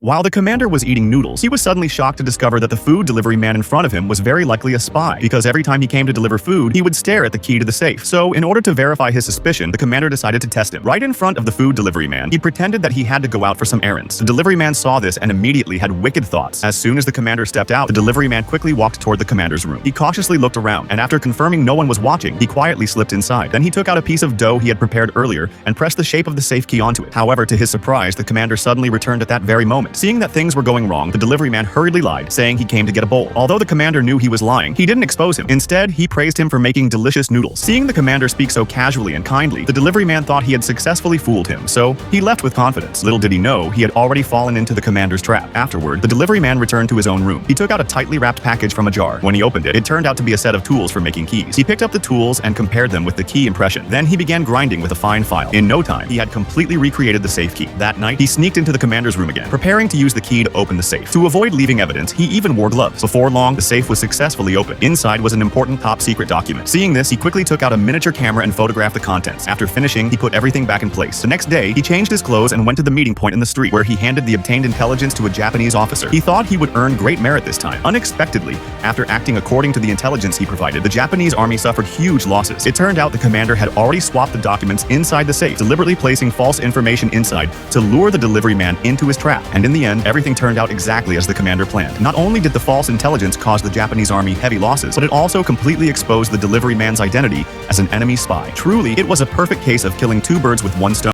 While the commander was eating noodles, he was suddenly shocked to discover that the food delivery man in front of him was very likely a spy, because every time he came to deliver food, he would stare at the key to the safe. So, in order to verify his suspicion, the commander decided to test him. Right in front of the food delivery man, he pretended that he had to go out for some errands. The delivery man saw this and immediately had wicked thoughts. As soon as the commander stepped out, the delivery man quickly walked toward the commander's room. He cautiously looked around, and after confirming no one was watching, he quietly slipped inside. Then he took out a piece of dough he had prepared earlier and pressed the shape of the safe key onto it. However, to his surprise, the commander suddenly returned at that very moment. Seeing that things were going wrong, the delivery man hurriedly lied, saying he came to get a bowl. Although the commander knew he was lying, he didn't expose him. Instead, he praised him for making delicious noodles. Seeing the commander speak so casually and kindly, the delivery man thought he had successfully fooled him, so he left with confidence. Little did he know, he had already fallen into the commander's trap. Afterward, the delivery man returned to his own room. He took out a tightly wrapped package from a jar. When he opened it, it turned out to be a set of tools for making keys. He picked up the tools and compared them with the key impression. Then he began grinding with a fine file. In no time, he had completely recreated the safe key. That night, he sneaked into the commander's room again, preparing to use the key to open the safe. To avoid leaving evidence, he even wore gloves. Before long, the safe was successfully opened. Inside was an important top-secret document. Seeing this, he quickly took out a miniature camera and photographed the contents. After finishing, he put everything back in place. The next day, he changed his clothes and went to the meeting point in the street, where he handed the obtained intelligence to a Japanese officer. He thought he would earn great merit this time. Unexpectedly, after acting according to the intelligence he provided, the Japanese army suffered huge losses. It turned out the commander had already swapped the documents inside the safe, deliberately placing false information inside to lure the delivery man into his trap. And in the end, everything turned out exactly as the commander planned. Not only did the false intelligence cause the Japanese army heavy losses, but it also completely exposed the delivery man's identity as an enemy spy. Truly, it was a perfect case of killing two birds with one stone.